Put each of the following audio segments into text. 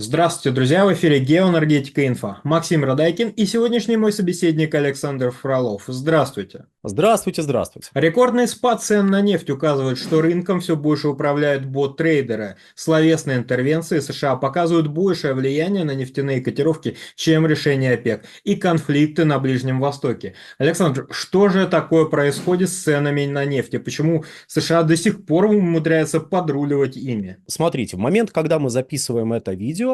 Здравствуйте, друзья! В эфире «Геоэнергетика Инфо». Максим Радайкин и сегодняшний мой собеседник Александр Фролов. Здравствуйте! Здравствуйте, здравствуйте. Рекордный спад цен на нефть указывает, что рынком все больше управляют бот-трейдеры. Словесные интервенции США показывают большее влияние на нефтяные котировки, чем решение ОПЕК и конфликты на Ближнем Востоке. Александр, что же такое происходит с ценами на нефть? И почему США до сих пор умудряются подруливать ими? Смотрите, в момент, когда мы записываем это видео,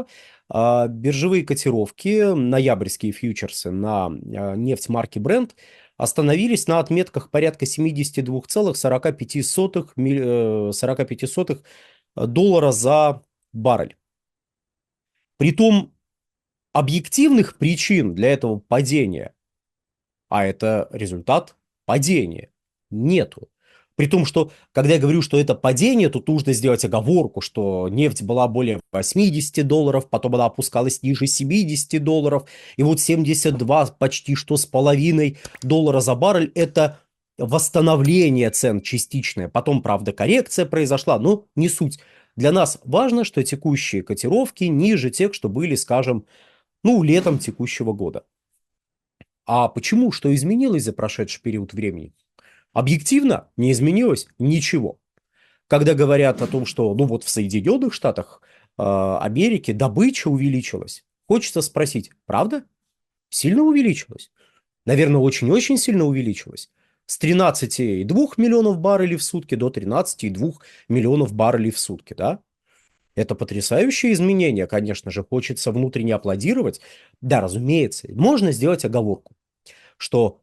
биржевые котировки, ноябрьские фьючерсы на нефть марки Brent остановились на отметках порядка 72,45 доллара за баррель. Притом объективных причин для этого падения, а это результат падения, нету. При том, что, когда я говорю, что это падение, тут нужно сделать оговорку, что нефть была более 80 долларов, потом она опускалась ниже 70 долларов, и вот 72 почти что с половиной доллара за баррель – это восстановление цен частичное. Потом, правда, коррекция произошла, но не суть. Для нас важно, что текущие котировки ниже тех, что были, скажем, летом текущего года. А почему? Что изменилось за прошедший период времени? Объективно не изменилось ничего. Когда говорят о том, что вот в Соединенных Штатах Америки добыча увеличилась, хочется спросить, правда? Сильно увеличилась? Наверное, очень-очень сильно увеличилась. С 13,2 миллионов баррелей в сутки до 13,2 миллионов баррелей в сутки, да? Это потрясающее изменение, конечно же, хочется внутренне аплодировать. Да, разумеется, можно сделать оговорку, что,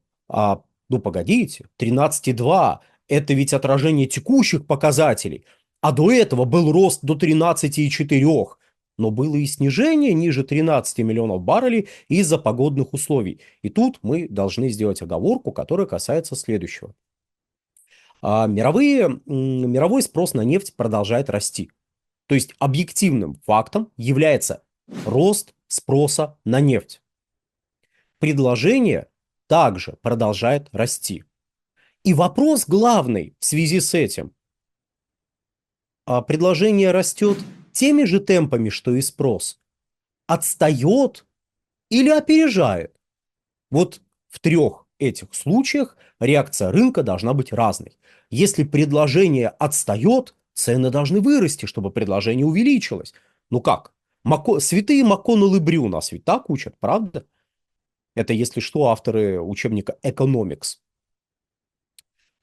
погодите, 13,2 это ведь отражение текущих показателей, а до этого был рост до 13,4, но было и снижение ниже 13 миллионов баррелей из-за погодных условий. И тут мы должны сделать оговорку, которая касается следующего. Мировой спрос на нефть продолжает расти. То есть объективным фактом является рост спроса на нефть. Предложение также продолжает расти. И вопрос главный в связи с этим. Предложение растет теми же темпами, что и спрос. Отстает или опережает? Вот в трех этих случаях реакция рынка должна быть разной. Если предложение отстает, цены должны вырасти, чтобы предложение увеличилось. Ну как? Святые МакКоннелл и Брю нас ведь так учат, правда? Это, если что, авторы учебника Economics.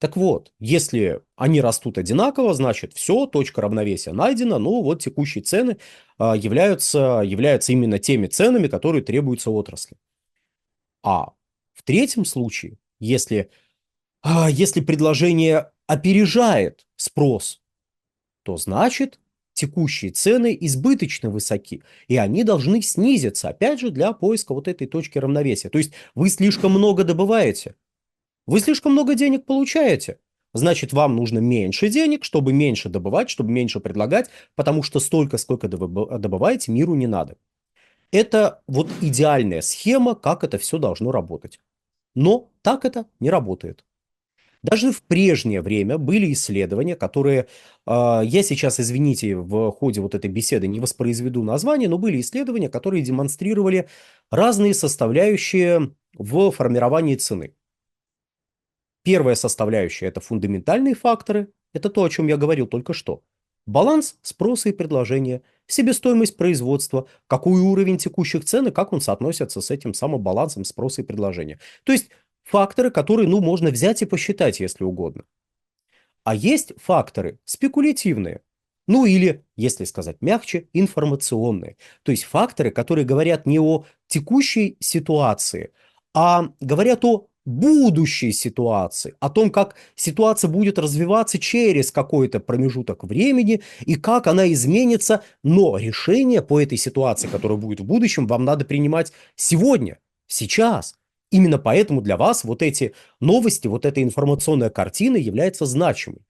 Так вот, если они растут одинаково, значит все, точка равновесия найдена, вот текущие цены являются именно теми ценами, которые требуются отрасли. А в третьем случае, если предложение опережает спрос, то значит текущие цены избыточно высоки, и они должны снизиться, опять же, для поиска вот этой точки равновесия. То есть вы слишком много добываете, вы слишком много денег получаете. Значит, вам нужно меньше денег, чтобы меньше добывать, чтобы меньше предлагать, потому что столько, сколько добываете, миру не надо. Это вот идеальная схема, как это все должно работать. Но так это не работает. Даже в прежнее время были исследования, которые, я сейчас, извините, в ходе вот этой беседы не воспроизведу название, но были исследования, которые демонстрировали разные составляющие в формировании цены. Первая составляющая – это фундаментальные факторы, это то, о чем я говорил только что. Баланс спроса и предложения, себестоимость производства, какой уровень текущих цен и как он соотносится с этим самым балансом спроса и предложения. То есть факторы, которые, можно взять и посчитать, если угодно. А есть факторы спекулятивные, или, если сказать мягче, информационные. То есть факторы, которые говорят не о текущей ситуации, а говорят о будущей ситуации, о том, как ситуация будет развиваться через какой-то промежуток времени и как она изменится, но решение по этой ситуации, которая будет в будущем, вам надо принимать сегодня, сейчас. Именно поэтому для вас вот эти новости, вот эта информационная картина является значимой.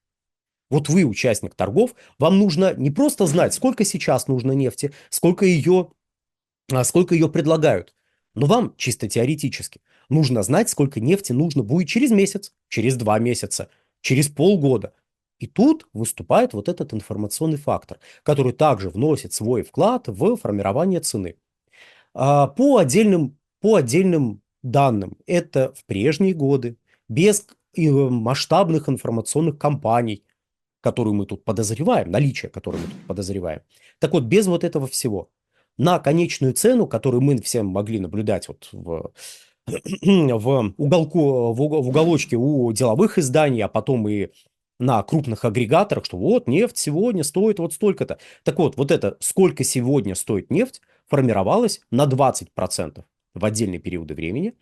Вот вы, участник торгов, вам нужно не просто знать, сколько сейчас нужно нефти, сколько ее предлагают, но вам чисто теоретически нужно знать, сколько нефти нужно будет через месяц, через 2 месяца, через полгода. И тут выступает вот этот информационный фактор, который также вносит свой вклад в формирование цены. По отдельным данным, это в прежние годы, без масштабных информационных кампаний, которую мы тут подозреваем, наличие которой мы тут подозреваем. Так вот, без вот этого всего, на конечную цену, которую мы все могли наблюдать вот в уголочке у деловых изданий, а потом и на крупных агрегаторах, что вот нефть сегодня стоит вот столько-то. Так вот, вот это сколько сегодня стоит нефть формировалось на 20% в отдельные периоды времени,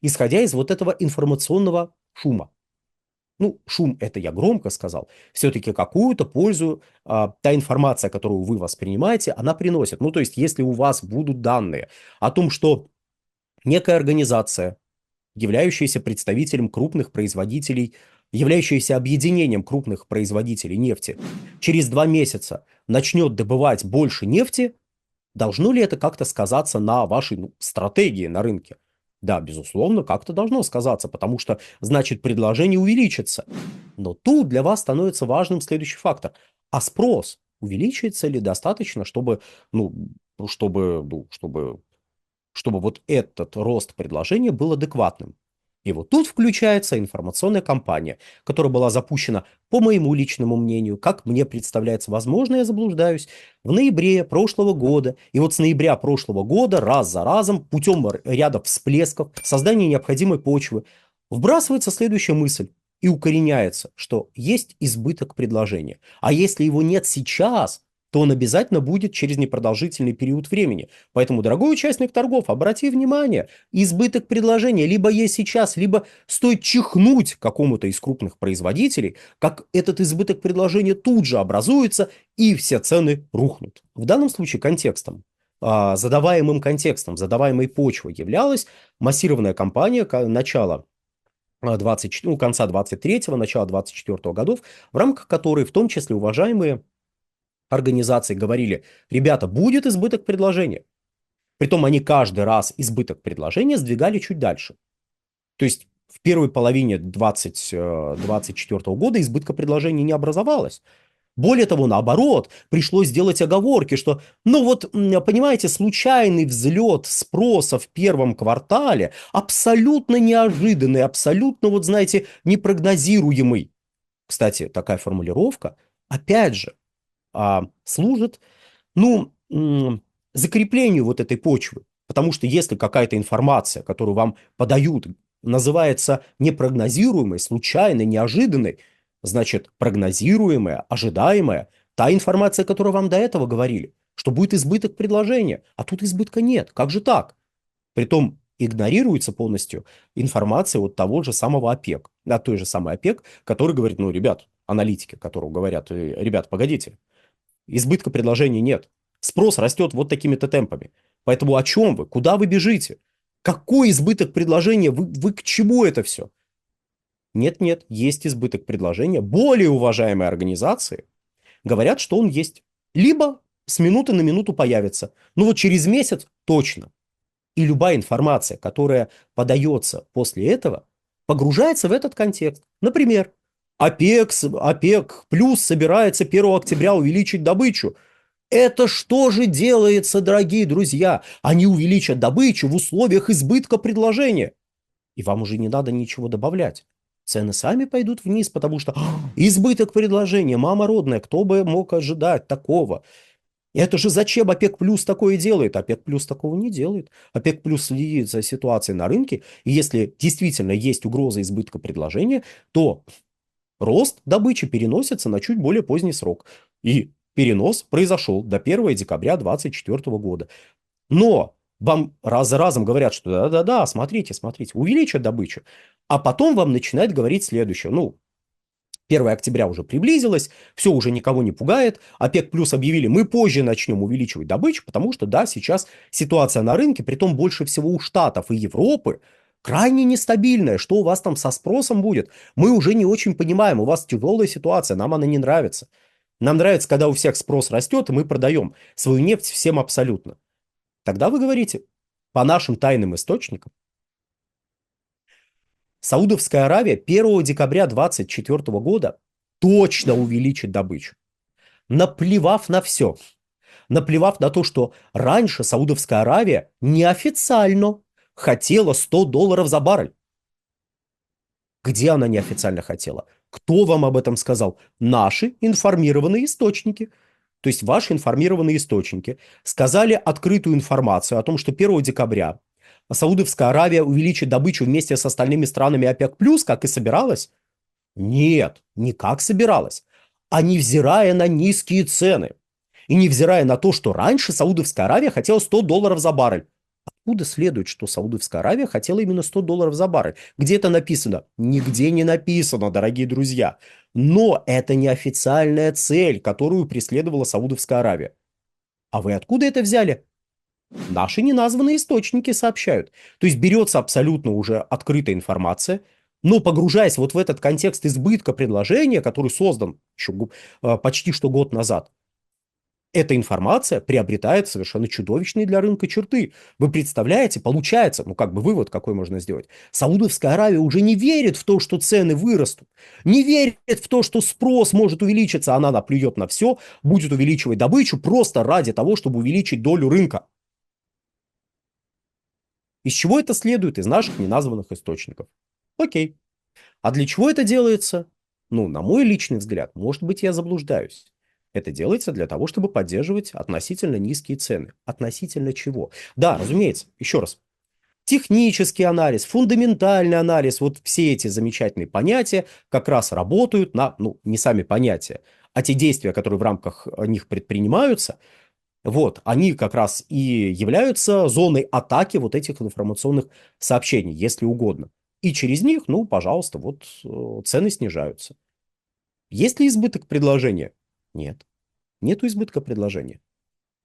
исходя из вот этого информационного шума. Ну, шум это я громко сказал. Все-таки какую-то пользу та информация, которую вы воспринимаете, она приносит. Ну, то есть, если у вас будут данные о том, что некая организация, являющаяся представителем крупных производителей, являющаяся объединением крупных производителей нефти, через 2 месяца начнет добывать больше нефти, должно ли это как-то сказаться на вашей стратегии на рынке? Да, безусловно, как-то должно сказаться, потому что, значит, предложение увеличится. Но тут для вас становится важным следующий фактор. А спрос увеличится ли достаточно, ну, чтобы вот этот рост предложения был адекватным? И вот тут включается информационная кампания, которая была запущена, по моему личному мнению, как мне представляется, возможно, я заблуждаюсь, в ноябре прошлого года. И вот с ноября прошлого года раз за разом, путем ряда всплесков, создания необходимой почвы, вбрасывается следующая мысль и укореняется, что есть избыток предложения. А если его нет сейчас, то он обязательно будет через непродолжительный период времени. Поэтому, дорогой участник торгов, обрати внимание, избыток предложения либо есть сейчас, либо стоит чихнуть какому-то из крупных производителей, как этот избыток предложения тут же образуется и все цены рухнут. В данном случае задаваемым контекстом, задаваемой почвой являлась массированная кампания конца 23-го, начала 24-го годов, в рамках которой в том числе уважаемые организации говорили: ребята, будет избыток предложения. Притом они каждый раз избыток предложения сдвигали чуть дальше. То есть в первой половине 2024 года избытка предложений не образовалось. Более того, наоборот, пришлось сделать оговорки, что, ну вот, понимаете, случайный взлет спроса в первом квартале абсолютно неожиданный, абсолютно, вот знаете, непрогнозируемый. Кстати, такая формулировка, опять же, служит, ну, закреплению вот этой почвы. Потому что если какая-то информация, которую вам подают, называется непрогнозируемой, случайной, неожиданной, значит, прогнозируемая, ожидаемая, та информация, которую вам до этого говорили, что будет избыток предложения, а тут избытка нет. Как же так? Притом игнорируется полностью информация от того же самого ОПЕК, от той же самой ОПЕК, который говорит, ну, ребят, аналитики, которые говорят: ребят, погодите, избытка предложений нет. Спрос растет вот такими-то темпами. Поэтому о чем вы? Куда вы бежите? Какой избыток предложения? Вы к чему это все? Нет-нет, есть избыток предложения. Более уважаемые организации говорят, что он есть. Либо с минуты на минуту появится. Ну вот через месяц точно. И любая информация, которая подается после этого, погружается в этот контекст. Например, ОПЕК плюс собирается 1 октября увеличить добычу. Это что же делается, дорогие друзья? Они увеличат добычу в условиях избытка предложения. И вам уже не надо ничего добавлять. Цены сами пойдут вниз, потому что избыток предложения, мама родная, кто бы мог ожидать такого? Это же зачем ОПЕК плюс такое делает? ОПЕК плюс такого не делает. ОПЕК плюс следит за ситуацией на рынке, и если действительно есть угроза избытка предложения, то рост добычи переносится на чуть более поздний срок. И перенос произошел до 1 декабря 2024 года. Но вам раз за разом говорят, что да-да-да, смотрите, увеличат добычу. А потом вам начинают говорить следующее. Ну, 1 октября уже приблизилось, все уже никого не пугает. ОПЕК плюс объявили: мы позже начнем увеличивать добычу, потому что, да, сейчас ситуация на рынке, притом больше всего у Штатов и Европы, крайне нестабильная. Что у вас там со спросом будет? Мы уже не очень понимаем, у вас тяжелая ситуация, нам она не нравится. Нам нравится, когда у всех спрос растет, и мы продаем свою нефть всем абсолютно. Тогда вы говорите: по нашим тайным источникам, Саудовская Аравия 1 декабря 2024 года точно увеличить добычу. Наплевав на все. Наплевав на то, что раньше Саудовская Аравия неофициально хотела $100 за баррель. Где она неофициально хотела? Кто вам об этом сказал? Наши информированные источники. То есть ваши информированные источники сказали открытую информацию о том, что 1 декабря Саудовская Аравия увеличит добычу вместе с остальными странами ОПЕК+, как и собиралась? Нет, не как собиралась, а невзирая на низкие цены. И невзирая на то, что раньше Саудовская Аравия хотела $100 за баррель. Откуда следует, что Саудовская Аравия хотела именно $100 за баррель? Где это написано? Нигде не написано, дорогие друзья. Но это не официальная цель, которую преследовала Саудовская Аравия. А вы откуда это взяли? Наши неназванные источники сообщают. То есть берется абсолютно уже открытая информация, но погружаясь вот в этот контекст избытка предложения, который создан еще почти что год назад, эта информация приобретает совершенно чудовищные для рынка черты. Вы представляете, получается, ну как бы вывод какой можно сделать. Саудовская Аравия уже не верит в то, что цены вырастут, не верит в то, что спрос может увеличиться, она наплюет на все, будет увеличивать добычу просто ради того, чтобы увеличить долю рынка. Из чего это следует? Из наших неназванных источников. Окей. А для чего это делается? Ну, на мой личный взгляд, может быть, я заблуждаюсь. Это делается для того, чтобы поддерживать относительно низкие цены. Относительно чего? Да, разумеется, еще раз. Технический анализ, фундаментальный анализ, вот все эти замечательные понятия как раз работают на, ну, не сами понятия, а те действия, которые в рамках них предпринимаются, вот, они как раз и являются зоной атаки вот этих информационных сообщений, если угодно. И через них, ну, пожалуйста, вот цены снижаются. Есть ли избыток предложения? Нет. Нету избытка предложения.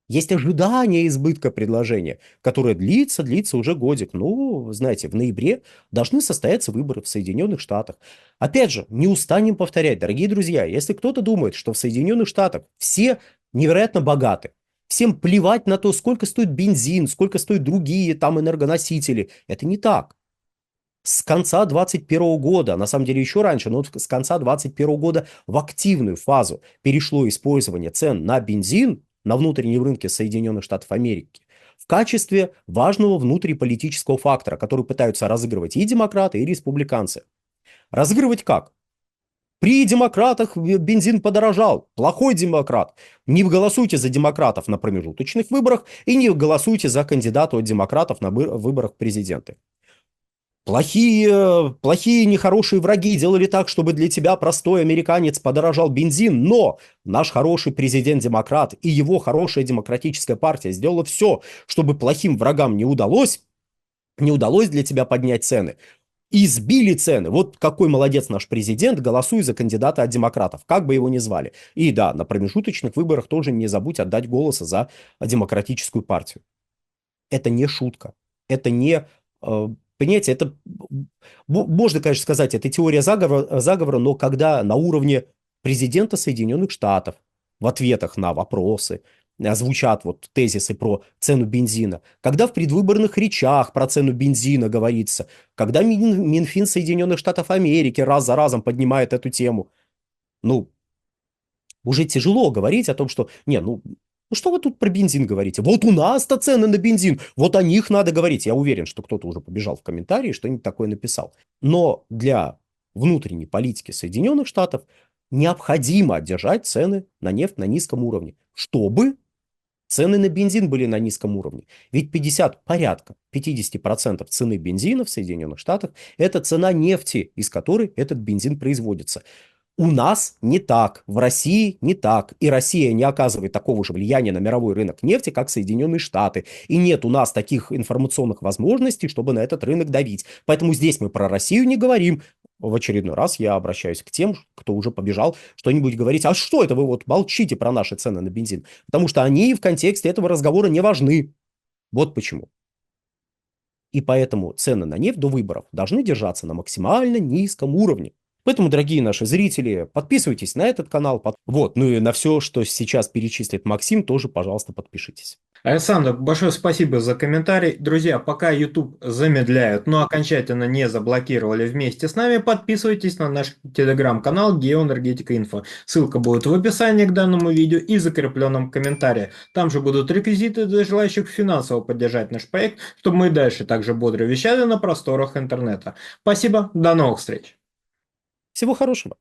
Есть ожидание избытка предложения, которое длится уже годик. Ну, знаете, в ноябре должны состояться выборы в Соединенных Штатах. Опять же, не устанем повторять, дорогие друзья, если кто-то думает, что в Соединенных Штатах все невероятно богаты, всем плевать на то, сколько стоит бензин, сколько стоят другие там энергоносители, это не так. С конца 2021 года, на самом деле еще раньше, но вот с конца 2021 года в активную фазу перешло использование цен на бензин на внутреннем рынке Соединенных Штатов Америки в качестве важного внутриполитического фактора, который пытаются разыгрывать и демократы, и республиканцы. Разыгрывать как? При демократах бензин подорожал. Плохой демократ. Не голосуйте за демократов на промежуточных выборах и не голосуйте за кандидата от демократов на выборах президента. Плохие, нехорошие враги делали так, чтобы для тебя простой американец подорожал бензин, но наш хороший президент-демократ и его хорошая демократическая партия сделала все, чтобы плохим врагам не удалось для тебя поднять цены. И сбили цены. Вот какой молодец наш президент, голосуй за кандидата от демократов, как бы его ни звали. И да, на промежуточных выборах тоже не забудь отдать голос за демократическую партию. Это не шутка. Это не... Понимаете, это можно, конечно, сказать, это теория заговора, но когда на уровне президента Соединенных Штатов в ответах на вопросы звучат вот тезисы про цену бензина, когда в предвыборных речах про цену бензина говорится, когда Минфин Соединенных Штатов Америки раз за разом поднимает эту тему, ну, уже тяжело говорить о том, что, ну что вы тут про бензин говорите? Вот у нас-то цены на бензин, вот о них надо говорить. Я уверен, что кто-то уже побежал в комментарии, что-нибудь такое написал. Но для внутренней политики Соединенных Штатов необходимо держать цены на нефть на низком уровне, чтобы цены на бензин были на низком уровне. Ведь порядка 50% цены бензина в Соединенных Штатах – это цена нефти, из которой этот бензин производится. У нас не так, в России не так, и Россия не оказывает такого же влияния на мировой рынок нефти, как Соединенные Штаты, и нет у нас таких информационных возможностей, чтобы на этот рынок давить. Поэтому здесь мы про Россию не говорим. В очередной раз я обращаюсь к тем, кто уже побежал что-нибудь говорить, а что это вы вот молчите про наши цены на бензин? Потому что они в контексте этого разговора не важны. Вот почему. И поэтому цены на нефть до выборов должны держаться на максимально низком уровне. Поэтому, дорогие наши зрители, подписывайтесь на этот канал. Вот, ну и на все, что сейчас перечислит Максим, тоже, пожалуйста, подпишитесь. Александр, большое спасибо за комментарий. Друзья, пока YouTube замедляют, но окончательно не заблокировали вместе с нами, подписывайтесь на наш телеграм-канал Геоэнергетика Инфо. Ссылка будет в описании к данному видео и закрепленном комментарии. Там же будут реквизиты для желающих финансово поддержать наш проект, чтобы мы и дальше также бодро вещали на просторах интернета. Спасибо, до новых встреч. Всего хорошего.